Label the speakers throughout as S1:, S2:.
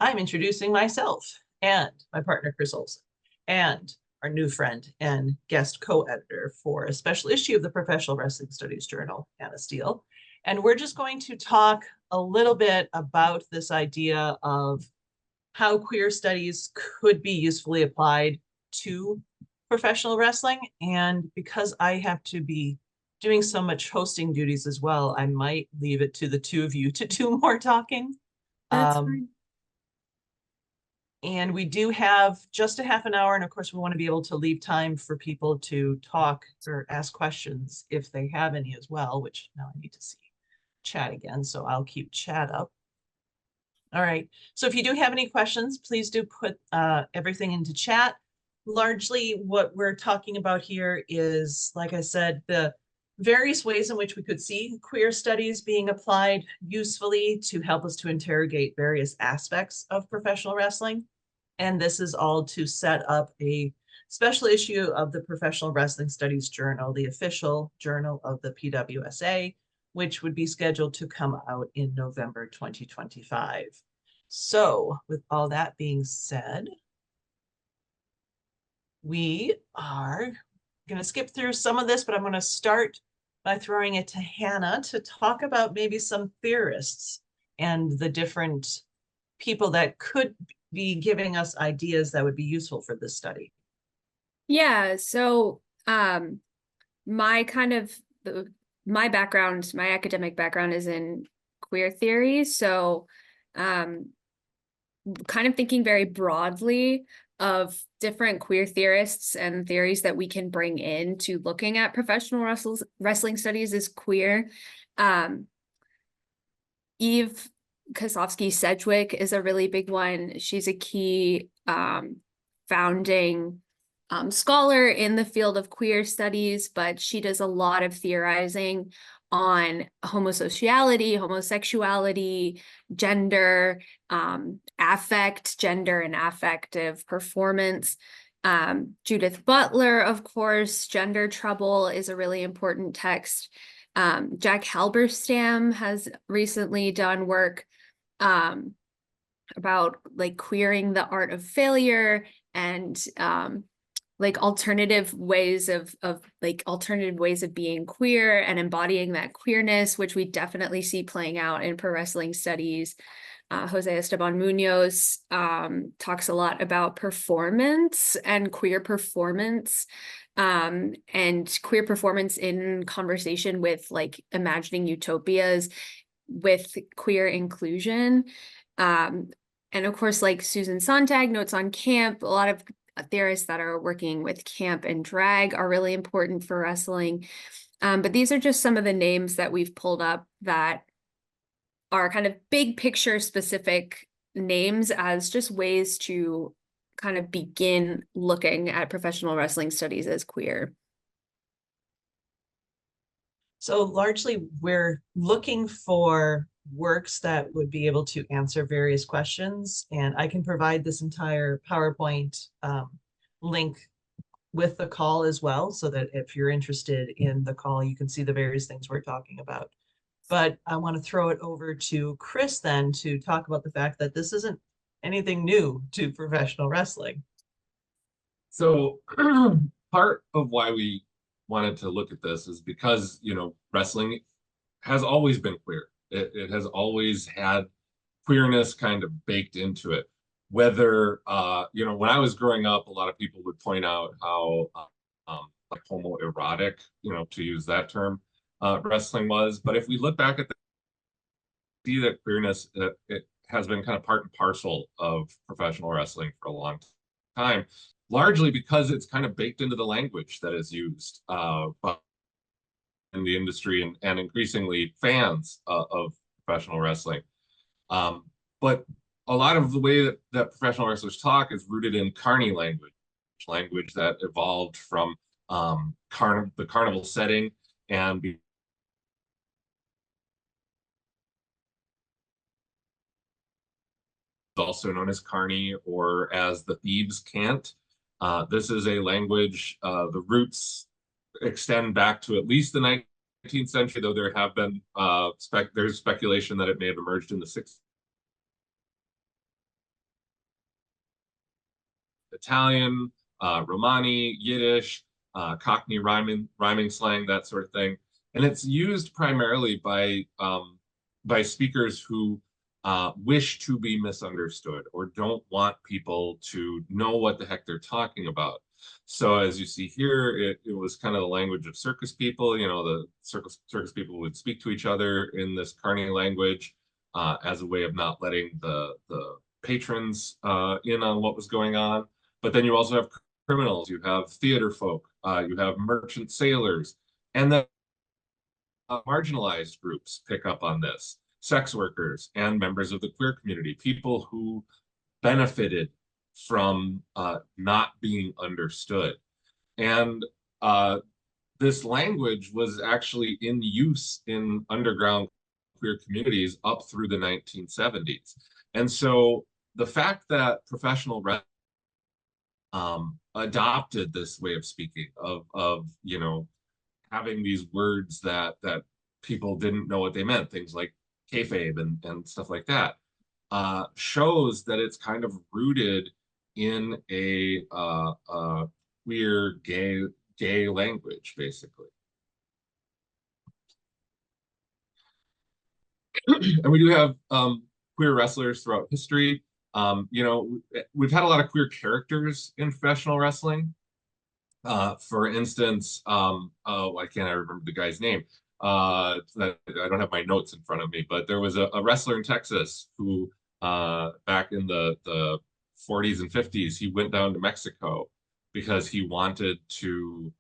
S1: I'm introducing myself and my partner, Chris Olson, and our new friend and guest co-editor for a special issue of the Professional Wrestling Studies Journal, Anna Steele. And we're just going to talk a little bit about this idea of how queer studies could be usefully applied to professional wrestling. And because I have to be doing so much hosting duties as well, I might leave it to the two of you to do more talking.
S2: That's fine.
S1: And we do have just a half an hour. And of course, we want to be able to leave time for people to talk or ask questions if they have any as well, which now I need to see chat again. So I'll keep chat up. All right. So if you do have any questions, please do put everything into chat. Largely what we're talking about here is, like I said, the various ways in which we could see queer studies being applied usefully to help us to interrogate various aspects of professional wrestling. And this is all to set up a special issue of the Professional Wrestling Studies Journal, the official journal of the PWSA, which would be scheduled to come out in November 2025. So with all that being said, we are going to skip through some of this, but I'm going to start by throwing it to Hannah to talk about maybe some theorists and the different people that could be giving us ideas that would be useful for this study.
S2: Yeah, so my background, my academic background is in queer theory. So kind of thinking very broadly of different queer theorists and theories that we can bring in to looking at professional wrestling studies as queer. Eve Kosofsky-Sedgwick is a really big one. She's a key founding scholar in the field of queer studies, but she does a lot of theorizing on homosexuality, homosexuality, gender, affect, gender and affective performance. Judith Butler, of course, Gender Trouble is a really important text. Jack Halberstam has recently done work about like queering the art of failure and like alternative ways of being queer and embodying that queerness, which we definitely see playing out in pro wrestling studies. Jose Esteban Munoz talks a lot about performance and queer performance in conversation with like imagining utopias with queer inclusion. And of course, like Susan Sontag, Notes on Camp, a lot of theorists that are working with camp and drag are really important for wrestling. But these are just some of the names that we've pulled up that are kind of big picture specific names as just ways to kind of begin looking at professional wrestling studies as queer.
S1: So largely we're looking for works that would be able to answer various questions. And I can provide this entire PowerPoint link with the call as well, so that if you're interested in the call, you can see the various things we're talking about. But I want to throw it over to Chris then to talk about the fact that this isn't anything new to professional wrestling.
S3: So part of why we wanted to look at this is because, you know, wrestling has always been queer. It has always had queerness kind of baked into it. Whether, you know, when I was growing up, a lot of people would point out how like homoerotic, you know, to use that term, wrestling was. But if we look back at see that queerness, it has been kind of part and parcel of professional wrestling for a long time, largely because it's kind of baked into the language that is used in the industry and increasingly fans of professional wrestling. But a lot of the way that professional wrestlers talk is rooted in carny language that evolved from the carnival setting and also known as carny or as the thieves' cant. This is a language, the roots extend back to at least the 19th century, though there have been, there's speculation that it may have emerged in the 60s. Italian, Romani, Yiddish, Cockney rhyming slang, that sort of thing. And it's used primarily by speakers who wish to be misunderstood or don't want people to know what the heck they're talking about. So as you see here, it was kind of the language of circus people. You know, the circus people would speak to each other in this carny language as a way of not letting the patrons in on what was going on. But then you also have criminals, you have theater folk, you have merchant sailors, and then marginalized groups pick up on this. Sex workers and members of the queer community, people who benefited from not being understood. And this language was actually in use in underground queer communities up through the 1970s. And so the fact that professional adopted this way of speaking of you know, having these words that people didn't know what they meant, things like kayfabe and stuff like that, shows that it's kind of rooted in a queer gay language, basically. And we do have queer wrestlers throughout history. You know, we've had a lot of queer characters in professional wrestling. For instance, why can't I remember the guy's name? I don't have my notes in front of me, but there was a wrestler in Texas who, back in the 40s and 50s, he went down to Mexico because he wanted to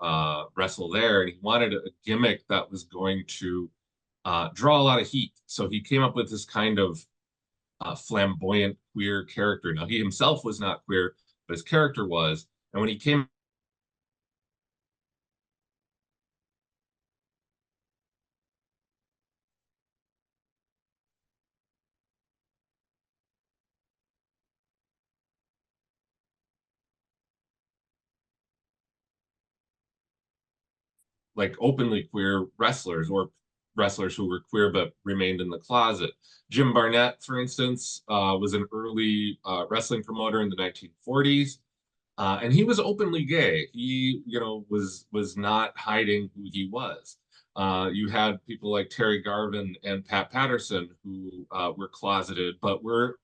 S3: wrestle there, and he wanted a gimmick that was going to draw a lot of heat. So he came up with this kind of flamboyant queer character. Now, he himself was not queer, but his character was. And when he came like openly queer wrestlers or wrestlers who were queer but remained in the closet. Jim Barnett, for instance, was an early wrestling promoter in the 1940s. And he was openly gay. He, you know, was not hiding who he was. You had people like Terry Garvin and Pat Patterson who were closeted, but were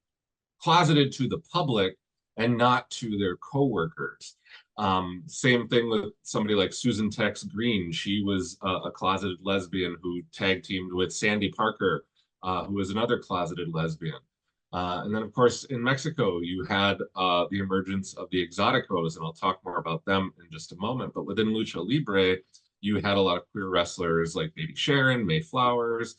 S3: closeted to the public and not to their coworkers. Same thing with somebody like Susan Tex Green. She was a closeted lesbian who tag teamed with Sandy Parker, who was another closeted lesbian. And then, of course, in Mexico, you had the emergence of the exoticos, and I'll talk more about them in just a moment. But within Lucha Libre, you had a lot of queer wrestlers like Baby Sharon, May Flowers.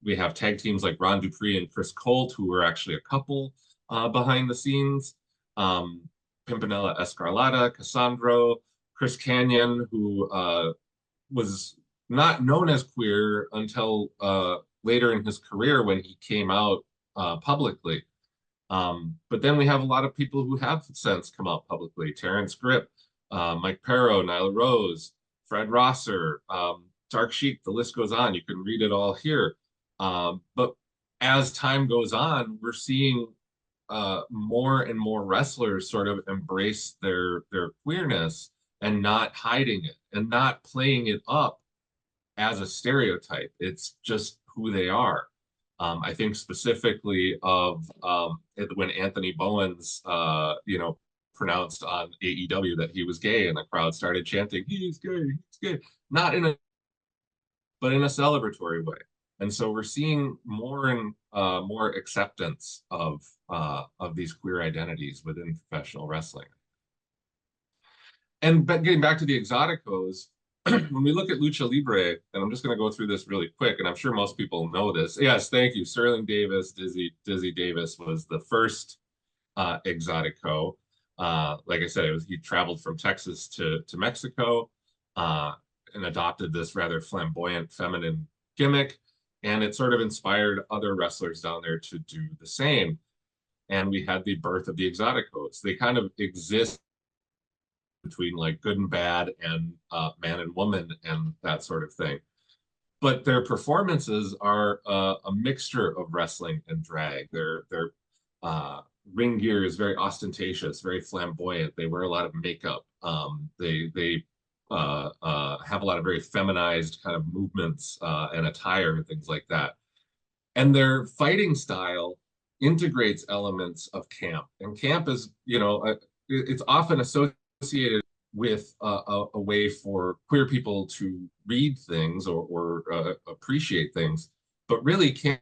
S3: We have tag teams like Ron Dupree and Chris Colt, who were actually a couple behind the scenes. Pimpinella Escarlata, Cassandro, Chris Canyon, who was not known as queer until later in his career when he came out publicly. But then we have a lot of people who have since come out publicly. Terrence Grip, Mike Perro, Nyla Rose, Fred Rosser, Dark Sheik, the list goes on. You can read it all here. But as time goes on, we're seeing more and more wrestlers sort of embrace their queerness and not hiding it and not playing it up as a stereotype. It's just who they are. I think specifically of when Anthony Bowens, you know, pronounced on AEW that he was gay, and the crowd started chanting, "He's gay, he's gay," not in a, but in a celebratory way. And so we're seeing more and more acceptance of these queer identities within professional wrestling. And getting back to the exoticos, when we look at Lucha Libre, and I'm just going to go through this really quick, and I'm sure most people know this. Yes, thank you. Sterling Davis, Dizzy Davis was the first exotico. Like I said, he traveled from Texas to Mexico and adopted this rather flamboyant feminine gimmick. And it sort of inspired other wrestlers down there to do the same. And we had the birth of the exoticos. They kind of exist between like good and bad and man and woman and that sort of thing. But their performances are a mixture of wrestling and drag. They're ring gear is very ostentatious, very flamboyant. They wear a lot of makeup. They have a lot of very feminized kind of movements and attire and things like that. And their fighting style integrates elements of camp. And camp is, it's often associated with a way for queer people to read things or appreciate things. But really, camp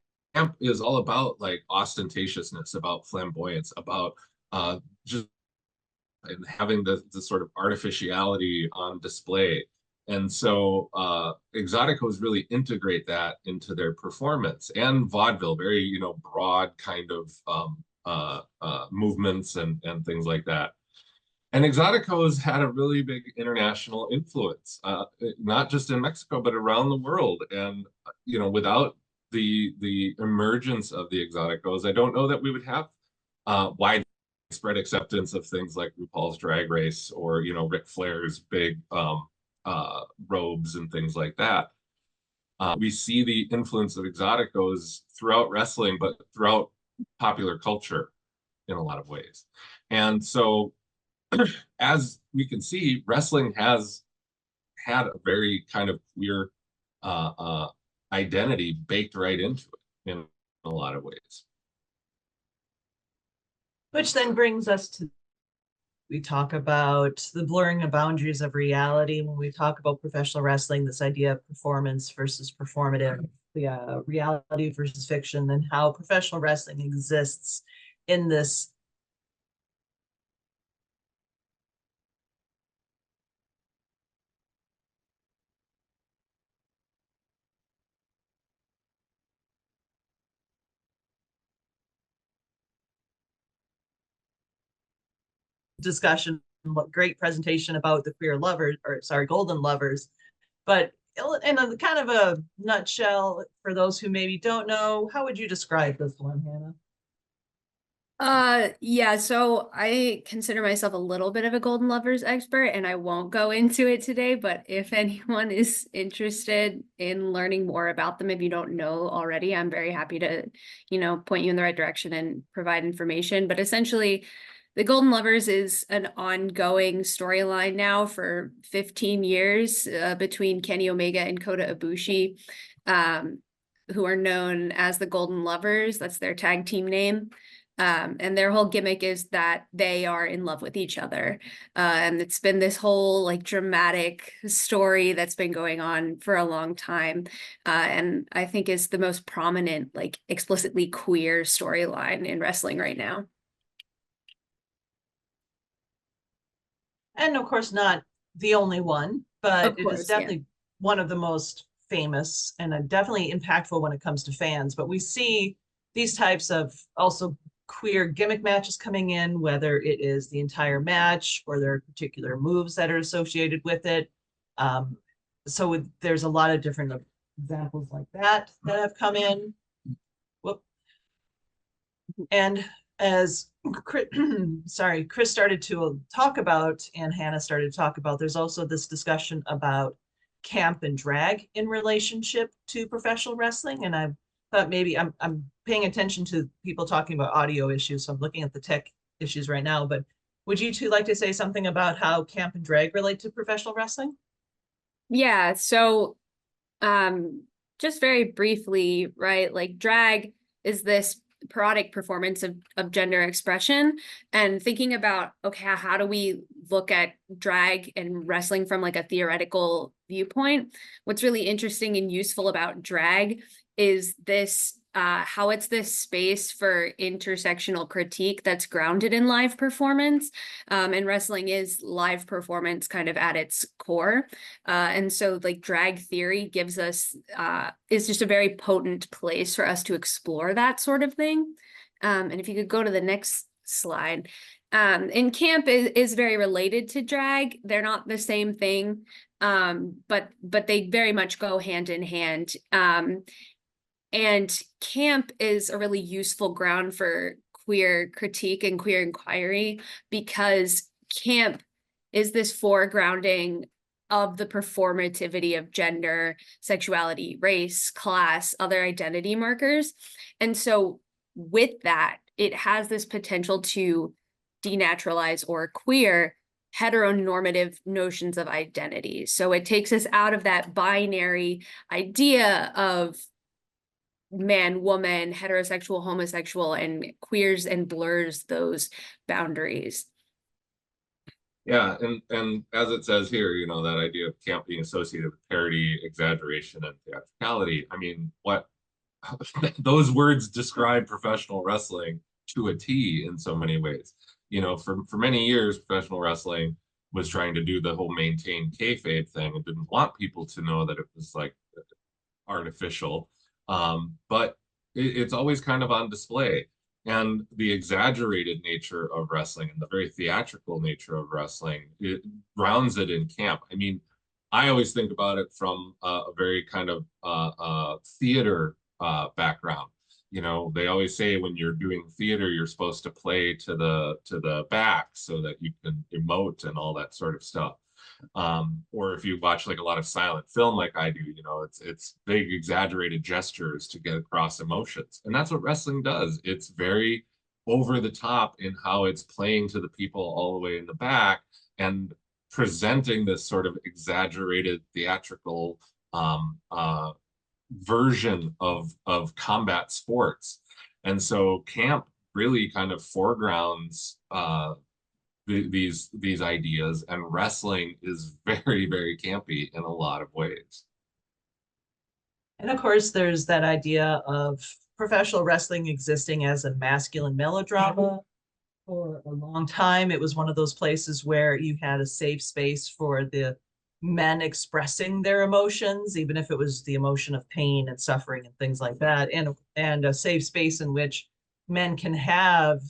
S3: is all about like ostentatiousness, about flamboyance, about just and having the sort of artificiality on display. And so exoticos really integrate that into their performance, and vaudeville, very, broad kind of movements and things like that. And exoticos had a really big international influence, not just in Mexico, but around the world. And, without the emergence of the exoticos, I don't know that we would have widespread acceptance of things like RuPaul's Drag Race or, Ric Flair's big robes and things like that. We see the influence of exoticos throughout wrestling, but throughout popular culture in a lot of ways. And so, as we can see, wrestling has had a very kind of queer identity baked right into it in a lot of ways.
S1: Which then brings us to, we talk about the blurring of boundaries of reality. When we talk about professional wrestling, this idea of performance versus performative, reality versus fiction, and how professional wrestling exists in this discussion. What great presentation about the queer lovers, or sorry, golden lovers. But in a kind of a nutshell, for those who maybe don't know, how would you describe this one, Hannah?
S2: Yeah, so I consider myself a little bit of a golden lovers expert, and I won't go into it today, but if anyone is interested in learning more about them, if you don't know already, I'm very happy to, point you in the right direction and provide information. But essentially, the Golden Lovers is an ongoing storyline now for 15 years between Kenny Omega and Kota Ibushi, who are known as the Golden Lovers. That's their tag team name. And their whole gimmick is that they are in love with each other. And it's been this whole like dramatic story that's been going on for a long time. And I think is the most prominent, like explicitly queer storyline in wrestling right now.
S1: And of course, not the only one, but it is definitely one of the most famous and definitely impactful when it comes to fans. But we see these types of also queer gimmick matches coming in, whether it is the entire match or there are particular moves that are associated with it. So there's a lot of different examples like that have come in. Whoop. And as Chris started to talk about, and Hannah started to talk about, there's also this discussion about camp and drag in relationship to professional wrestling. And I thought maybe I'm paying attention to people talking about audio issues, so I'm looking at the tech issues right now. But would you two like to say something about how camp and drag relate to professional wrestling?
S2: Yeah, so just very briefly, right? Like drag is this parodic performance of gender expression, and thinking about, okay, how do we look at drag and wrestling from like a theoretical viewpoint? What's really interesting and useful about drag is this how it's this space for intersectional critique that's grounded in live performance. And wrestling is live performance kind of at its core. And so like drag theory gives us, is just a very potent place for us to explore that sort of thing. And if you could go to the next slide. And camp is very related to drag. They're not the same thing, but they very much go hand in hand. And camp is a really useful ground for queer critique and queer inquiry, because camp is this foregrounding of the performativity of gender, sexuality, race, class, other identity markers. And so with that, it has this potential to denaturalize or queer heteronormative notions of identity. So it takes us out of that binary idea of man, woman, heterosexual, homosexual, and queers and blurs those boundaries.
S3: Yeah, and as it says here, you know, that idea of camp being associated with parody, exaggeration, and theatricality. I mean, what those words describe professional wrestling to a T in so many ways. You know, for many years, professional wrestling was trying to do the whole maintain kayfabe thing and didn't want people to know that it was like artificial. But it's always kind of on display. And the exaggerated nature of wrestling and the very theatrical nature of wrestling, it grounds it in camp. I mean, I always think about it from a very kind of theater background. You know, they always say when you're doing theater, you're supposed to play to the back so that you can emote and all that sort of stuff. Or if you watch like a lot of silent film like I do, you know, it's big exaggerated gestures to get across emotions. And that's what wrestling does. It's very over the top in how it's playing to the people all the way in the back and presenting this sort of exaggerated theatrical version of combat sports. And so camp really kind of foregrounds these ideas, and wrestling is very, very campy in a lot of ways.
S1: And of course, there's that idea of professional wrestling existing as a masculine melodrama. For a long time, it was one of those places where you had a safe space for the men expressing their emotions, even if it was the emotion of pain and suffering and things like that, and a safe space in which men can have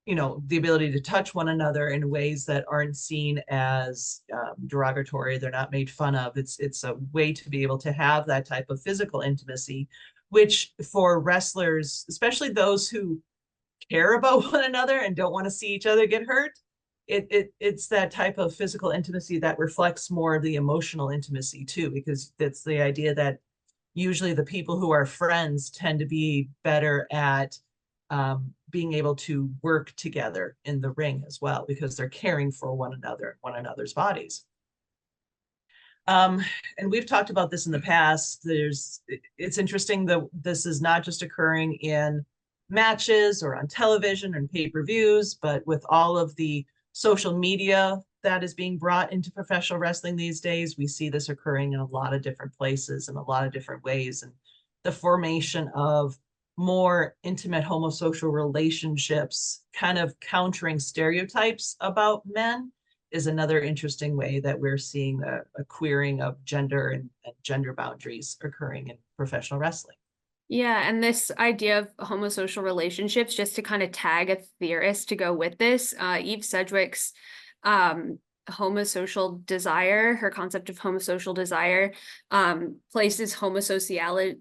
S1: you know, the ability to touch one another in ways that aren't seen as derogatory. They're not made fun of. It's a way to be able to have that type of physical intimacy, which for wrestlers, especially those who care about one another and don't want to see each other get hurt, it's that type of physical intimacy that reflects more of the emotional intimacy too, because it's the idea that usually the people who are friends tend to be better at being able to work together in the ring as well, because they're caring for one another, one another's bodies. And we've talked about this in the past. It's interesting that this is not just occurring in matches or on television and pay-per-views, but with all of the social media that is being brought into professional wrestling these days, we see this occurring in a lot of different places in a lot of different ways. And the formation of more intimate homosocial relationships, kind of countering stereotypes about men, is another interesting way that we're seeing a queering of gender and gender boundaries occurring in professional wresling.
S2: Yeah, and this idea of homosocial relationships, just to kind of tag a theorist to go with this, Eve Sedgwick's homosocial desire, her concept of homosocial desire, places homosocial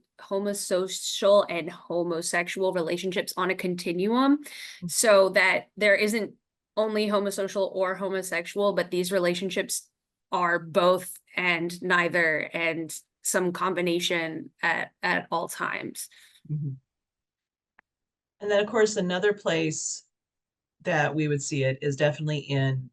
S2: and homosexual relationships on a continuum, so that there isn't only homosocial or homosexual, but these relationships are both and neither and some combination at all times.
S1: Mm-hmm. And then of course another place that we would see it is definitely in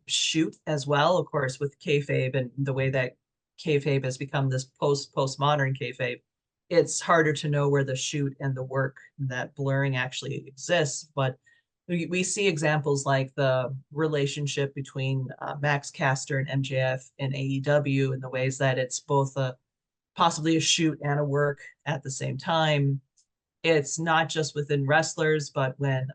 S1: shoot as well, of course, with kayfabe and the way that kayfabe has become this postmodern kayfabe. It's harder to know where the shoot and the work, that blurring actually exists, but we see examples like the relationship between Max Caster and MJF and AEW, in the ways that it's both possibly a shoot and a work at the same time. It's not just within wrestlers, but when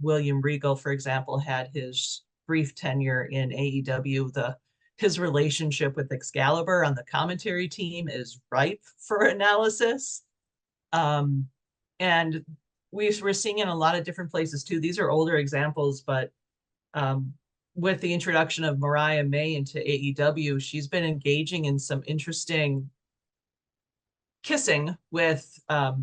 S1: William Regal, for example, had his brief tenure in AEW, his relationship with Excalibur on the commentary team is ripe for analysis. And we're seeing in a lot of different places too. These are older examples, but with the introduction of Mariah May into AEW, she's been engaging in some interesting kissing with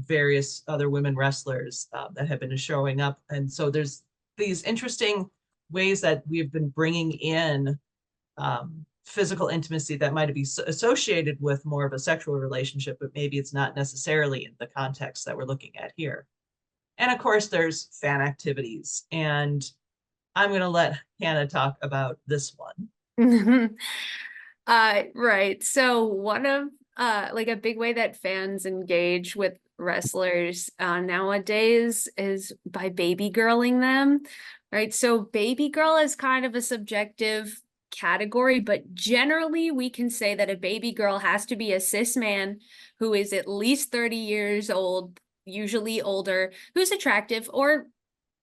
S1: various other women wrestlers that have been showing up. And so there's these interesting ways that we've been bringing in physical intimacy that might be associated with more of a sexual relationship, but maybe it's not necessarily in the context that we're looking at here. And of course, there's fan activities. And I'm going to let Hannah talk about this one.
S2: Right. So one of like a big way that fans engage with wrestlers nowadays is by baby girling them, right? So baby girl is kind of a subjective category, but generally we can say that a baby girl has to be a cis man who is at least 30 years old, usually older, who's attractive or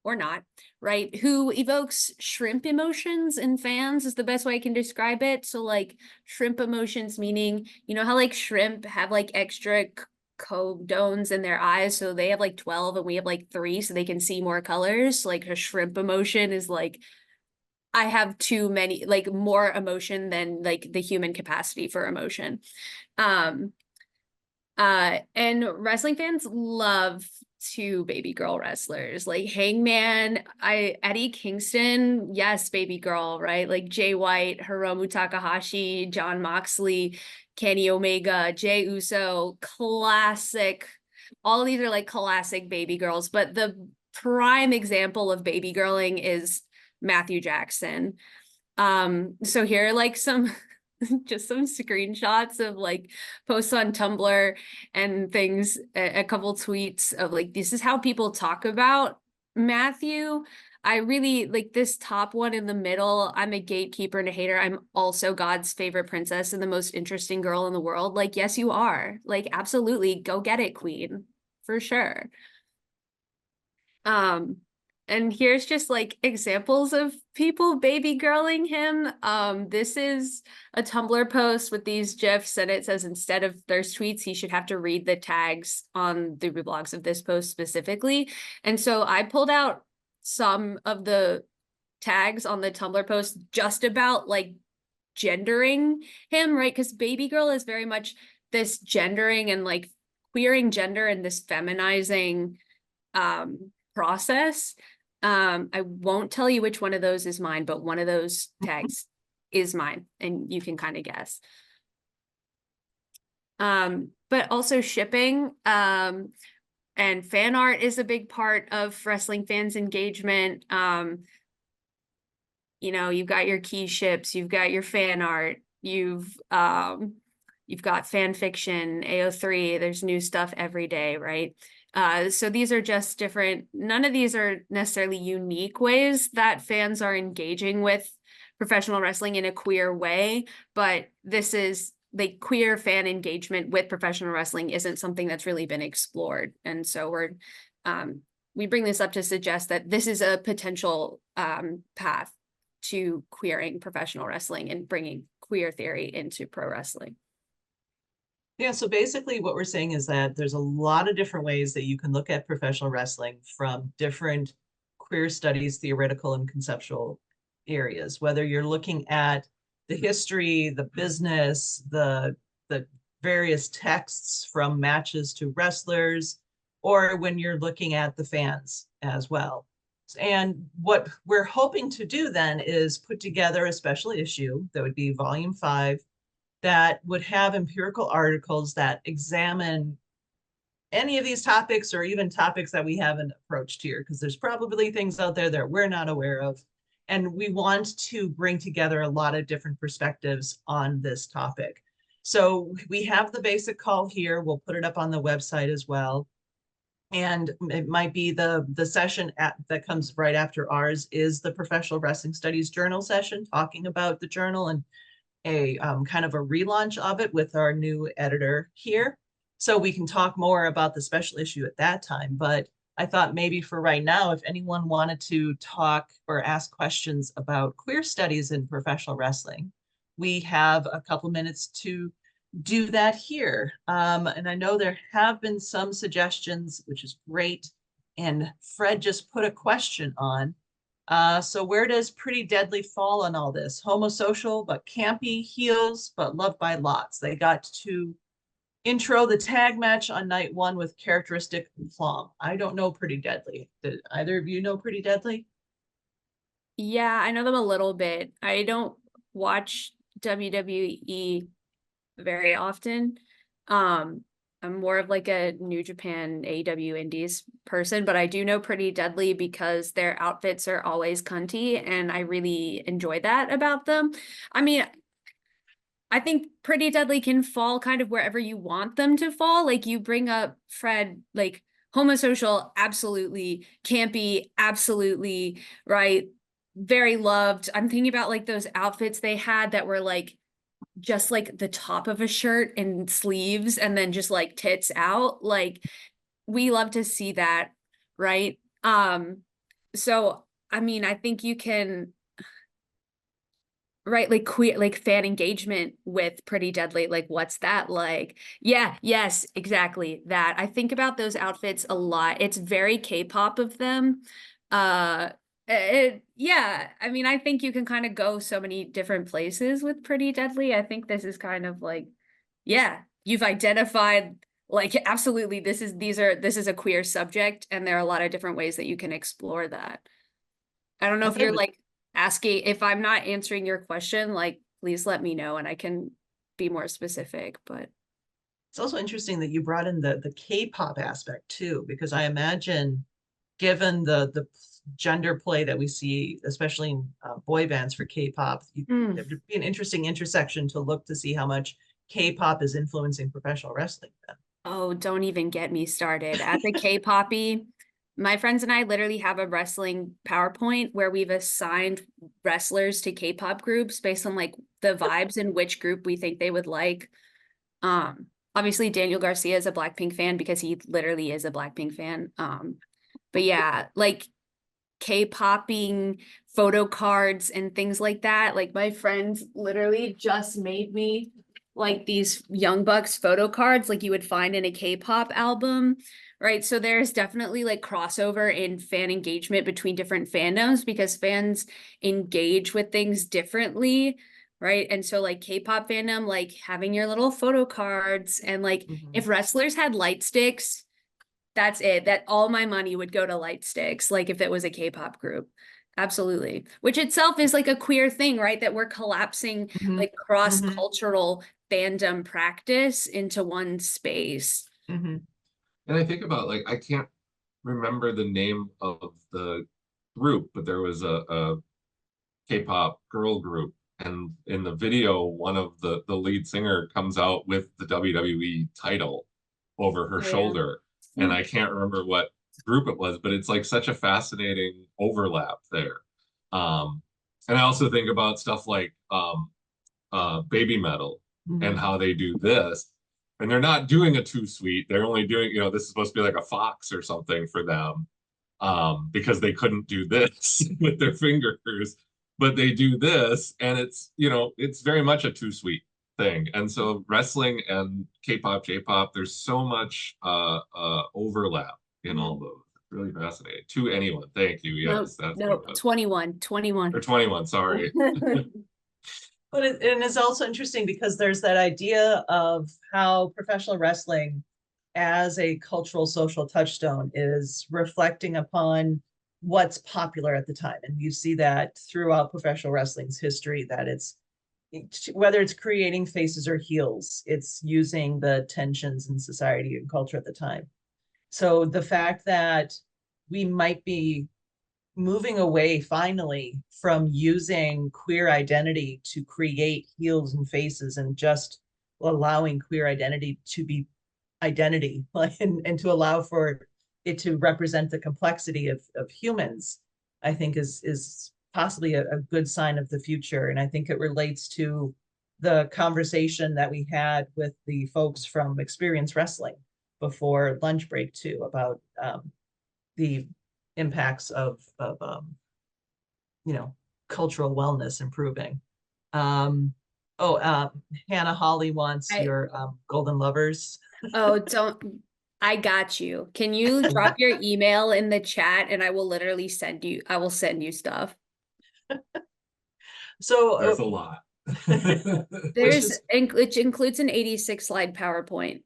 S2: not, right? Who evokes shrimp emotions in fans is the best way I can describe it. So like shrimp emotions, meaning, you know how like shrimp have like extra codones in their eyes, so they have like 12 and we have like 3, so they can see more colors. Like a shrimp emotion is like, I have too many, like more emotion than like the human capacity for emotion. And wrestling fans love to baby girl wrestlers like Hangman, Eddie Kingston, yes, baby girl, right? Like Jay White, Hiromu Takahashi, Jon Moxley, Kenny Omega, Jey Uso, classic. All of these are like classic baby girls, but the prime example of baby girling is Matthew Jackson. So here are like some just some screenshots of like posts on Tumblr and things, a couple tweets of like, this is how people talk about Matthew. I really like this top one in the middle. I'm a gatekeeper and a hater. I'm also God's favorite princess and the most interesting girl in the world. Like, yes, you are. Like, absolutely. Go get it, queen. For sure. And here's just like examples of people baby girling him. This is a Tumblr post with these GIFs, and it says instead of thirst tweets, he should have to read the tags on the reblogs of this post specifically. And so I pulled out some of the tags on the Tumblr post just about like gendering him, right? Because baby girl is very much this gendering and like queering gender and this feminizing process. I won't tell you which one of those is mine, but one of those tags is mine, and you can kind of guess. But also shipping, and fan art is a big part of wrestling fans' engagement. You know, you've got your key ships, you've got your fan art, you've got fan fiction, AO3, there's new stuff every day, right? So these are just different, none of these are necessarily unique ways that fans are engaging with professional wrestling in a queer way, but this is like queer fan engagement with professional wrestling isn't something that's really been explored. And so we bring this up to suggest that this is a potential path to queering professional wrestling and bringing queer theory into pro wrestling.
S1: Yeah, so basically what we're saying is that there's a lot of different ways that you can look at professional wrestling from different queer studies, theoretical and conceptual areas, whether you're looking at the history, the business, the various texts from matches to wrestlers, or when you're looking at the fans as well. And what we're hoping to do then is put together a special issue that would be volume 5 that would have empirical articles that examine any of these topics or even topics that we haven't approached here, because there's probably things out there that we're not aware of. And we want to bring together a lot of different perspectives on this topic. So we have the basic call here. We'll put it up on the website as well. And it might be the session that comes right after ours is the Professional Wrestling Studies Journal session, talking about the journal and a kind of a relaunch of it with our new editor here. So we can talk more about the special issue at that time. But I thought maybe for right now, if anyone wanted to talk or ask questions about queer studies in professional wrestling, we have a couple minutes to do that here. And I know there have been some suggestions, which is great. And Fred just put a question on. So where does Pretty Deadly fall on all this? Homosocial, but campy, heels, but loved by lots. They got to intro the tag match on night 1 with characteristic plum. I don't know Pretty Deadly. Did either of you know Pretty Deadly?
S2: Yeah, I know them a little bit. I don't watch WWE very often. I'm more of like a New Japan AEW Indies person, but I do know Pretty Deadly because their outfits are always cunty, and I really enjoy that about them. I mean, I think Pretty Deadly can fall kind of wherever you want them to fall. Like you bring up Fred, like homosocial, absolutely. Campy, absolutely. Right. Very loved. I'm thinking about like those outfits they had that were like just like the top of a shirt and sleeves and then just like tits out. Like we love to see that, right? So I mean, I think you can, right, like queer, like fan engagement with Pretty Deadly, like what's that like? Yeah, yes, exactly that. I think about those outfits a lot. It's very K-pop of them. Yeah, I mean, I think you can kind of go so many different places with Pretty Deadly. I think this is kind of like, yeah, you've identified like absolutely this is a queer subject, and there are a lot of different ways that you can explore that. I don't know if
S1: Okay,
S2: you're like asking, if I'm not answering your question, like please let me know and I can be more specific, but
S1: it's also interesting that you brought in the K-pop aspect too, because I imagine given the gender play that we see, especially in boy bands for K-pop, it'd be an interesting intersection to look to see how much K-pop is influencing professional wrestling then.
S2: oh, don't even get me started. As a K-poppy, my friends and I literally have a wrestling PowerPoint where we've assigned wrestlers to K-pop groups based on like the vibes in which group we think they would like. Obviously Daniel Garcia is a Blackpink fan because he literally is a Blackpink fan. But yeah, like K-popping photo cards and things like that. Like my friends literally just made me like these Young Bucks photo cards like you would find in a K-pop album, right? So there's definitely like crossover in fan engagement between different fandoms because fans engage with things differently, right? And so like K-pop fandom, like having your little photo cards and like if wrestlers had light sticks, that's it. That all my money would go to light sticks, like if it was a K-pop group. Absolutely. Which itself is like a queer thing, right? That we're collapsing like cross-cultural fandom practice into one space.
S3: And I think about like, I can't remember the name of the group, but there was a K-pop girl group. And in the video, one of the lead singer comes out with the WWE title over her shoulder. And I can't remember what group it was, but it's like such a fascinating overlap there. And I also think about stuff like Baby Metal and how they do this. And they're not doing a too sweet. They're only doing, you know, this is supposed to be like a fox or something for them because they couldn't do this with their fingers. But they do this, and it's, you know, it's very much a too sweet thing. And so wrestling and K-pop, J-pop, there's so much overlap in all those. It's really fascinating. To anyone, thank you. Yes, that's
S2: no, 21
S3: or 21, sorry.
S1: But and it's also interesting because there's that idea of how professional wrestling as a cultural social touchstone is reflecting upon what's popular at the time. And you see that throughout professional wrestling's history, that it's whether it's creating faces or heels, it's using the tensions in society and culture at the time. So the fact that we might be moving away finally from using queer identity to create heels and faces and just allowing queer identity to be identity and to allow for it to represent the complexity of humans, I think is possibly a good sign of the future. And I think it relates to the conversation that we had with the folks from Experience Wrestling before lunch break too, about the impacts of you know, cultural wellness improving. Hannah Holly wants your Golden Lovers.
S2: Oh, I got you. Can you drop your email in the chat and I will literally send you stuff.
S1: So
S3: there's a lot.
S2: Which includes an 86 slide PowerPoint.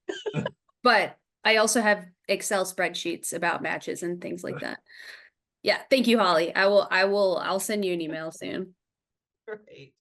S2: But I also have Excel spreadsheets about matches and things like that. Yeah, thank you, Holly. I'll send you an email soon.
S1: Great.